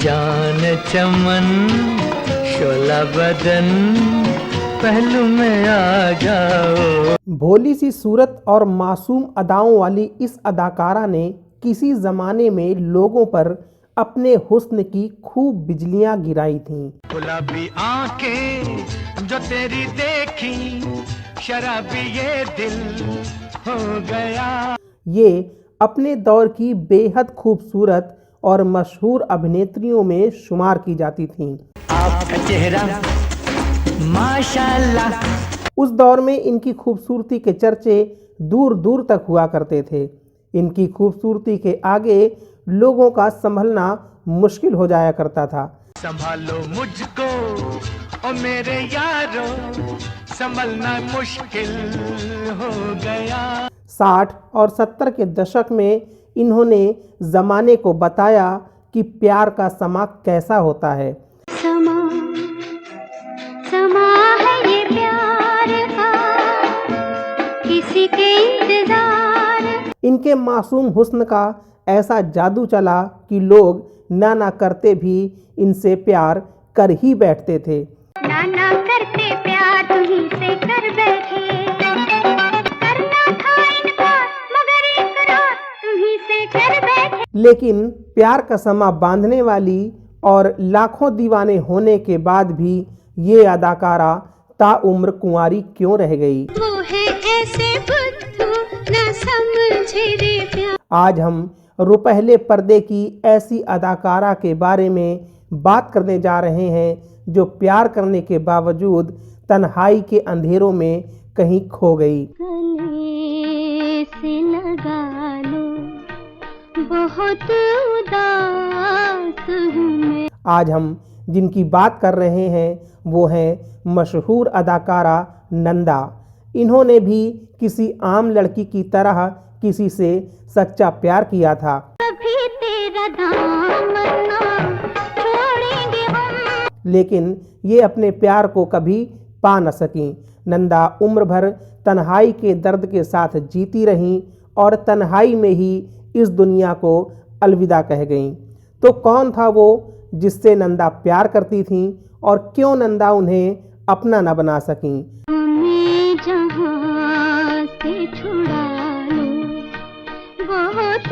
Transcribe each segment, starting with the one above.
जान चमन शोला बदन पहलू में आ जाओ। भोली सी सूरत और मासूम अदाओं वाली इस अदाकारा ने किसी ज़माने में लोगों पर अपने हुस्न की खूब बिजलियां गिराई थीं। गुलाबी आंखें जो तेरी देखी शराबी ये दिल हो गया। ये अपने दौर की बेहद खूबसूरत और मशहूर अभिनेत्रियों में शुमार की जाती थीं। आपका चेहरा माशाल्लाह। उस दौर में इनकी खूबसूरती के चर्चे दूर दूर तक हुआ करते थे। इनकी खूबसूरती के आगे लोगों का संभलना मुश्किल हो जाया करता था। संभालो मुझको ओ मेरे यारो, संभलना मुश्किल हो गया। 60 और 70 के दशक में इन्होंने ज़माने को बताया कि प्यार का समा कैसा होता है। समा समा है ये प्यार का, किसी के इंतजार। इनके मासूम हुस्न का ऐसा जादू चला कि लोग ना करते भी इनसे प्यार कर ही बैठते थे। ना करते प्यार तुम्हीं से कर बैठे, करना था इनकार मगर इकरार तुम्हीं से कर बैठे। लेकिन प्यार का समा बांधने वाली और लाखों दीवाने होने के बाद भी ये अदाकारा ताउम्र कुंवारी क्यों रह गई? वो है ऐसे बुद्धू न समझे रे प्यार। आज हम रुपहले पर्दे की ऐसी अदाकारा के बारे में बात करने जा रहे हैं जो प्यार करने के बावजूद तन्हाई के अंधेरों में कहीं खो गई। गले से लगा लो, बहुत उदास हूँ मैं। आज हम जिनकी बात कर रहे हैं वो हैं मशहूर अदाकारा नंदा। इन्होंने भी किसी आम लड़की की तरह किसी से सच्चा प्यार किया था। कभी तेरा दामन छोड़ेंगे हम। लेकिन ये अपने प्यार को कभी पा न सकीं। नंदा उम्र भर तन्हाई के दर्द के साथ जीती रहीं और तन्हाई में ही इस दुनिया को अलविदा कह गईं। तो कौन था वो जिससे नंदा प्यार करती थीं और क्यों नंदा उन्हें अपना न बना सकीं? हमें जहाँ से छुड़ा लो, बहुत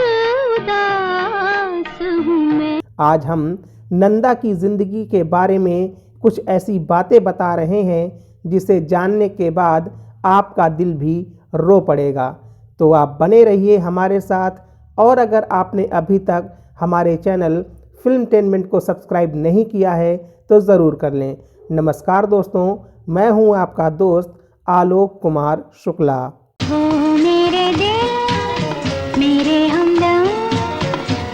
उदास हूँ मैं। आज हम नंदा की ज़िंदगी के बारे में कुछ ऐसी बातें बता रहे हैं जिसे जानने के बाद आपका दिल भी रो पड़ेगा। तो आप बने रहिए हमारे साथ। और अगर आपने अभी तक हमारे चैनल फिल्मटेनमेंट को सब्सक्राइब नहीं किया है तो ज़रूर कर लें। नमस्कार दोस्तों, मैं हूं आपका दोस्त आलोक कुमार शुक्ला। वो मेरे दिल मेरे हमदम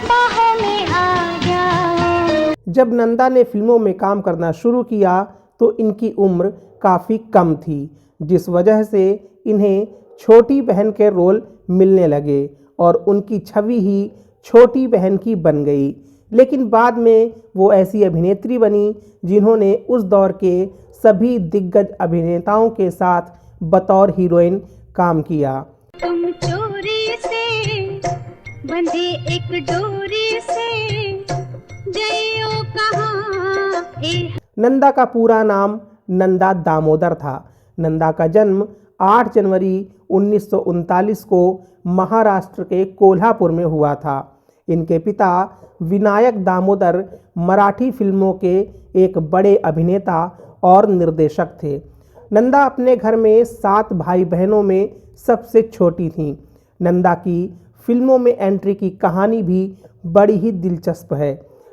बाहों में आ जाओ। जब नंदा ने फिल्मों में काम करना शुरू किया तो इनकी उम्र काफ़ी कम थी, जिस वजह से इन्हें छोटी बहन के रोल मिलने लगे और उनकी छवि ही छोटी बहन की बन गई। लेकिन बाद में वो ऐसी अभिनेत्री बनी जिन्होंने उस दौर के सभी दिग्गज अभिनेताओं के साथ बतौर हीरोइन काम किया। तुम चोरी से बंधे एक डोरी से जइयो कहाँ ए। नंदा का पूरा नाम नंदा दामोदर था। नंदा का जन्म 8 जनवरी 1939 को महाराष्ट्र के कोल्हापुर में हुआ था। इनके पिता विनायक दामोदर मराठी फिल्मों के एक बड़े अभिनेता और निर्देशक थे। नंदा अपने घर में 7 भाई बहनों में सबसे छोटी थीं। नंदा की फिल्मों में एंट्री की कहानी भी बड़ी ही दिलचस्प है।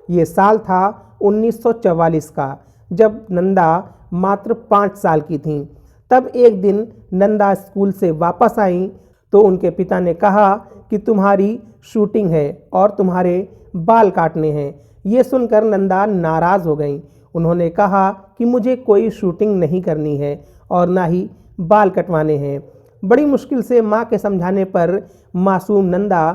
ये साल था 1944 का, जब नंदा मात्र 5 साल की थीं। तब एक दिन नंदा स्कूल से वापस आईं तो उनके पिता ने कहा कि तुम्हारी शूटिंग है और तुम्हारे बाल काटने हैं। ये सुनकर नंदा नाराज़ हो गईं। उन्होंने कहा कि मुझे कोई शूटिंग नहीं करनी है और ना ही बाल कटवाने हैं। बड़ी मुश्किल से माँ के समझाने पर मासूम नंदा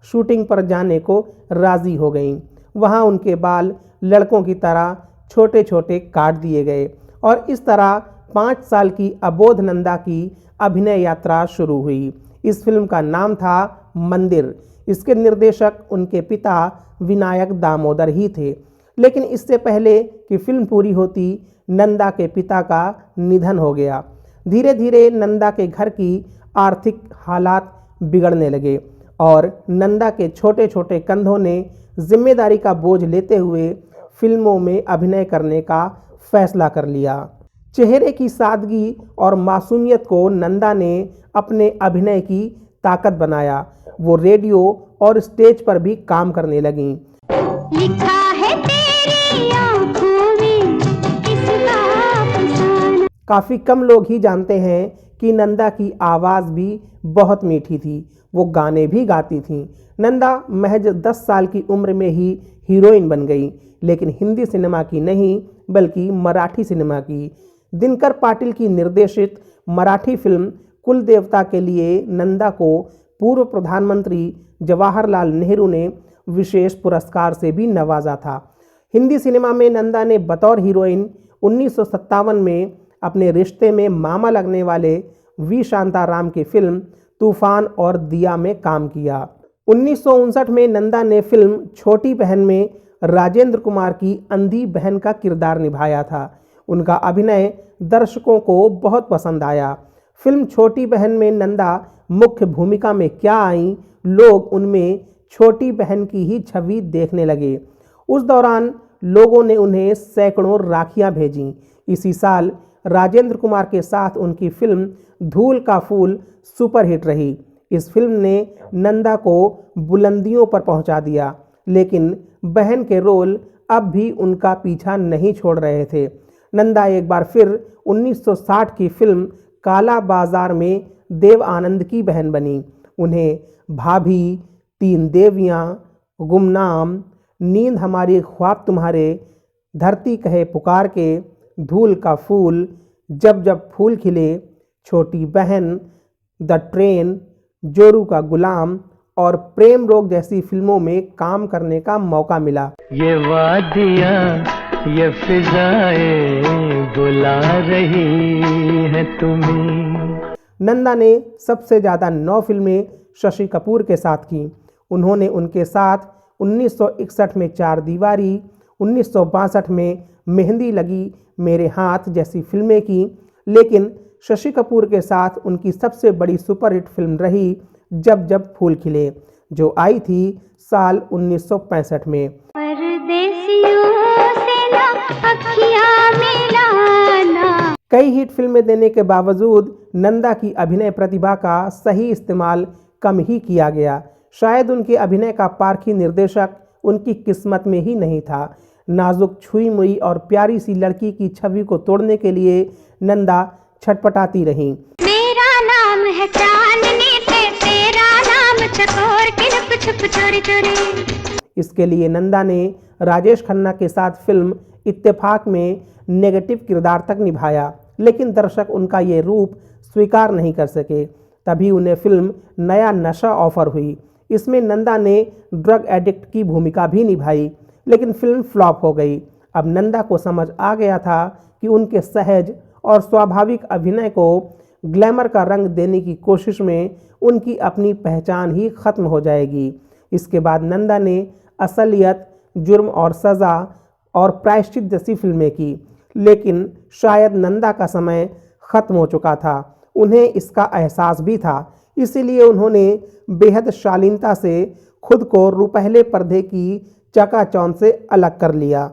शूटिंग पर जाने को राज़ी हो गईं। वहाँ उनके बाल लड़कों की तरह छोटे छोटे काट दिए गए और इस तरह 5 साल की अबोध नंदा की अभिनय यात्रा शुरू हुई। इस फिल्म का नाम था मंदिर। इसके निर्देशक उनके पिता विनायक दामोदर ही थे। लेकिन इससे पहले कि फिल्म पूरी होती नंदा के पिता का निधन हो गया। धीरे धीरे नंदा के घर की आर्थिक हालात बिगड़ने लगे और नंदा के छोटे छोटे कंधों ने जिम्मेदारी का बोझ लेते हुए फिल्मों में अभिनय करने का फैसला कर लिया। चेहरे की सादगी और मासूमियत को नंदा ने अपने अभिनय की ताकत बनाया। वो रेडियो और स्टेज पर भी काम करने लगीं। लिखा है तेरी आँखों में किसका अफसाना। काफ़ी कम लोग ही जानते हैं कि नंदा की आवाज़ भी बहुत मीठी थी। वो गाने भी गाती थीं। नंदा महज 10 साल की उम्र में ही हीरोइन बन गई, लेकिन हिंदी सिनेमा की नहीं बल्कि मराठी सिनेमा की। दिनकर पाटिल की निर्देशित मराठी फिल्म कुल देवता के लिए नंदा को पूर्व प्रधानमंत्री जवाहरलाल नेहरू ने विशेष पुरस्कार से भी नवाजा था। हिंदी सिनेमा में नंदा ने बतौर हीरोइन 1957 में अपने रिश्ते में मामा लगने वाले वी शांताराम की फिल्म तूफान और दिया में काम किया। 1959 में नंदा ने फिल्म छोटी बहन में राजेंद्र कुमार की अंधी बहन का किरदार निभाया था। उनका अभिनय दर्शकों को बहुत पसंद आया। फिल्म छोटी बहन में नंदा मुख्य भूमिका में क्या आईं, लोग उनमें छोटी बहन की ही छवि देखने लगे। उस दौरान लोगों ने उन्हें सैकड़ों राखियां भेजीं। इसी साल राजेंद्र कुमार के साथ उनकी फिल्म धूल का फूल सुपरहिट रही। इस फिल्म ने नंदा को बुलंदियों पर पहुंचा दिया, लेकिन बहन के रोल अब भी उनका पीछा नहीं छोड़ रहे थे। नंदा एक बार फिर 1960 की फिल्म काला बाजार में देव आनंद की बहन बनी। उन्हें भाभी, तीन देवियाँ, गुमनाम, नींद हमारी ख्वाब तुम्हारे, धरती कहे पुकार के, धूल का फूल, जब जब फूल खिले, छोटी बहन, द ट्रेन, जोरू का गुलाम और प्रेम रोग जैसी फिल्मों में काम करने का मौका मिला। ये वादियाँ ये फिजाएं बुला रही हैं तुम्हें। नंदा ने सबसे ज़्यादा 9 फिल्में शशि कपूर के साथ की। उन्होंने उनके साथ 1961 में चार दीवारी, 1962 में मेहंदी लगी मेरे हाथ जैसी फिल्में की, लेकिन शशि कपूर के साथ उनकी सबसे बड़ी सुपरहिट फिल्म रही जब जब फूल खिले, जो आई थी साल 1965 में। परदेसियों से ना अखियाँ मिलाना। कई हिट फिल्में देने के बावजूद नंदा की अभिनय प्रतिभा का सही इस्तेमाल कम ही किया गया। शायद उनके अभिनय का पारखी निर्देशक उनकी किस्मत में ही नहीं था। नाजुक, छुई मुई और प्यारी सी लड़की की छवि को तोड़ने के लिए नंदा छटपटाती रहीं। मेरा नाम है चांदनी तेरा नाम चकोर के छुप छुप चोरी चोरी। इसके लिए नंदा ने राजेश खन्ना के साथ फिल्म इत्तेफाक में नेगेटिव किरदार तक निभाया, लेकिन दर्शक उनका ये रूप स्वीकार नहीं कर सके। तभी उन्हें फिल्म नया नशा ऑफर हुई। इसमें नंदा ने ड्रग एडिक्ट की भूमिका भी निभाई, लेकिन फिल्म फ्लॉप हो गई। अब नंदा को समझ आ गया था कि उनके सहज और स्वाभाविक अभिनय को ग्लैमर का रंग देने की कोशिश में उनकी अपनी पहचान ही खत्म हो जाएगी। इसके बाद नंदा ने असलियत, जुर्म और सज़ा और प्रायश्चित जैसी फिल्में की, लेकिन शायद नंदा का समय खत्म हो चुका था। उन्हें इसका एहसास भी था, इसीलिए उन्होंने बेहद शालीनता से खुद को रुपहले पर्दे की चकाचौंध से अलग कर लिया।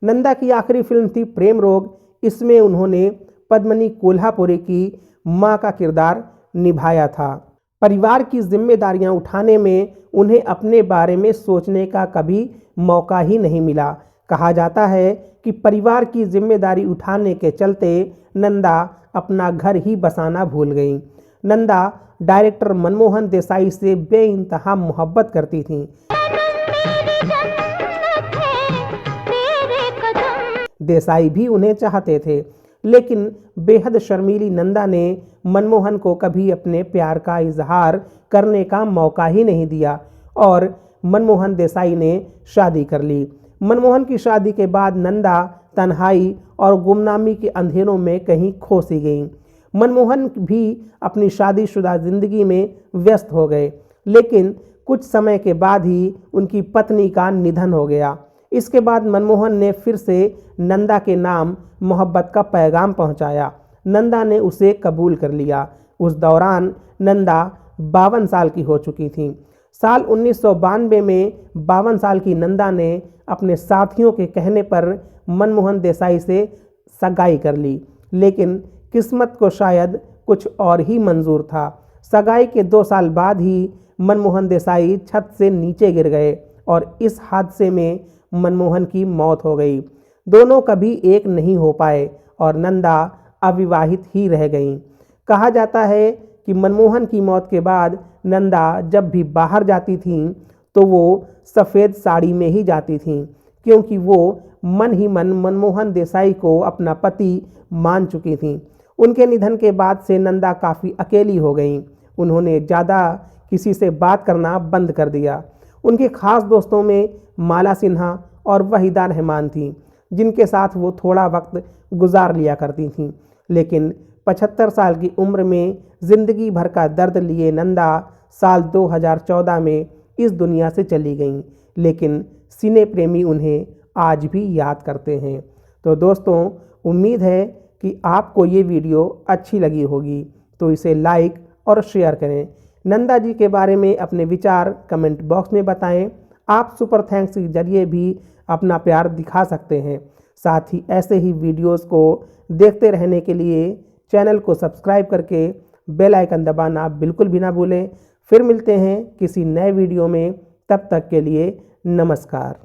नंदा की आखिरी फिल्म थी प्रेम रोग। इसमें उन्होंने पद्मिनी कोल्हापुरी की मां का किरदार निभाया था। परिवार की जिम्मेदारियां उठाने में उन्हें अपने बारे में सोचने का कभी मौका ही नहीं मिला। कहा जाता है कि परिवार की जिम्मेदारी उठाने के चलते नंदा अपना घर ही बसाना भूल गईं। नंदा डायरेक्टर मनमोहन देसाई से बेइंतहा मोहब्बत करती थीं। देसाई भी उन्हें चाहते थे, लेकिन बेहद शर्मीली नंदा ने मनमोहन को कभी अपने प्यार का इजहार करने का मौका ही नहीं दिया और मनमोहन देसाई ने शादी कर ली। मनमोहन की शादी के बाद नंदा तन्हाई और गुमनामी के अंधेरों में कहीं खो सी गईं। मनमोहन भी अपनी शादीशुदा जिंदगी में व्यस्त हो गए, लेकिन कुछ समय के बाद ही उनकी पत्नी का निधन हो गया। इसके बाद मनमोहन ने फिर से नंदा के नाम मोहब्बत का पैगाम पहुंचाया। नंदा ने उसे कबूल कर लिया। उस दौरान नंदा 52 साल की हो चुकी थी। साल 1992 में 52 साल की नंदा ने अपने साथियों के कहने पर मनमोहन देसाई से सगाई कर ली, लेकिन किस्मत को शायद कुछ और ही मंजूर था। सगाई के 2 साल बाद ही मनमोहन देसाई छत से नीचे गिर गए और इस हादसे में मनमोहन की मौत हो गई। दोनों कभी एक नहीं हो पाए और नंदा अविवाहित ही रह गईं। कहा जाता है कि मनमोहन की मौत के बाद नंदा जब भी बाहर जाती थीं तो वो सफ़ेद साड़ी में ही जाती थीं, क्योंकि वो मन ही मन मनमोहन देसाई को अपना पति मान चुकी थीं। उनके निधन के बाद से नंदा काफ़ी अकेली हो गईं। उन्होंने ज़्यादा किसी से बात करना बंद कर दिया। उनके खास दोस्तों में माला सिन्हा और वहीदा रहमान थीं, जिनके साथ वो थोड़ा वक्त गुजार लिया करती थीं। लेकिन 75 साल की उम्र में ज़िंदगी भर का दर्द लिए नंदा साल 2014 में इस दुनिया से चली गईं, लेकिन सिने प्रेमी उन्हें आज भी याद करते हैं। तो दोस्तों, उम्मीद है कि आपको ये वीडियो अच्छी लगी होगी, तो इसे लाइक और शेयर करें। नंदा जी के बारे में अपने विचार कमेंट बॉक्स में बताएं। आप सुपर थैंक्स के जरिए भी अपना प्यार दिखा सकते हैं। साथ ही ऐसे ही वीडियोस को देखते रहने के लिए चैनल को सब्सक्राइब करके बेल आइकन दबाना बिल्कुल भी ना भूलें। फिर मिलते हैं किसी नए वीडियो में, तब तक के लिए नमस्कार।